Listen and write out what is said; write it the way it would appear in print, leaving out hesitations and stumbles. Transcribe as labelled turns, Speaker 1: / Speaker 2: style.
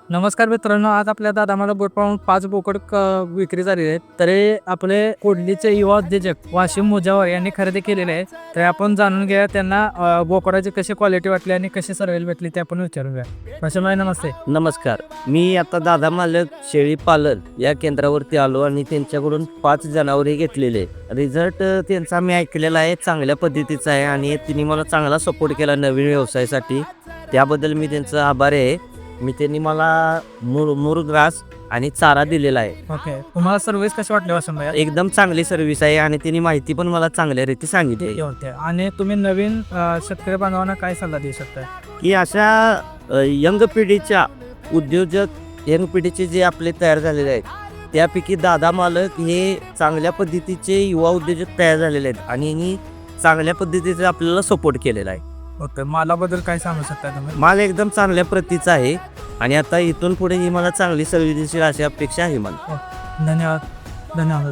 Speaker 1: नमस्कार मित्रांनो, आज आपल्या दादा मला बोट पाहून 5 बोकड विक्री झालेले आहेत. तरी आपले कोडलीचे युवा उद्योजक वाशिम मुजावर यांनी खरेदी केलेले आहे. तर आपण जाणून घेऊया त्यांना बोकडाची कशी क्वालिटी वाटली आणि कशी सर्व्हिस भेटली ते आपण विचारूया. वाशिमभाई नमस्ते.
Speaker 2: नमस्कार. मी आता दादा मालक शेळी पालन या केंद्रावरती आलो आणि त्यांच्याकडून 5 जनावरे घेतलेले. रिझल्ट त्यांचा मी ऐकलेला आहे, चांगल्या पद्धतीचा आहे आणि त्यांनी मला चांगला सपोर्ट केला नवीन व्यवसायासाठी. त्याबद्दल मी त्यांचा आभारी आहे. त्यांनी मला मुरघास आणि चारा दिलेला आहे.
Speaker 1: ओके, तुम्हाला सर्व्हिस कशी वाटली वाशिमभाई?
Speaker 2: एकदम चांगली सर्व्हिस आहे आणि त्यांनी माहिती पण मला चांगल्या रीती सांगितली
Speaker 1: होते. आणि तुम्ही नवीन शेतकरी बांधवांना काय सल्ला देऊ शकता
Speaker 2: की अशा यंग पिढीच्या उद्योजक यंग पिढीचे जे आपले तयार झालेले आहेत त्यापैकी दादा मालक हे चांगल्या पद्धतीचे युवा उद्योजक तयार झालेले आहेत आणि यांनी चांगल्या पद्धतीचा आपल्याला सपोर्ट केलेला आहे.
Speaker 1: ओके, मालाबद्दल काय सांगू शकता तुम्ही?
Speaker 2: माल एकदम चांगल्या प्रतीचा आहे आणि आता इथून पुढे ही मला चांगली सर्व्हिस देईल अशी अपेक्षा आहे मला.
Speaker 1: धन्यवाद. धन्यवाद.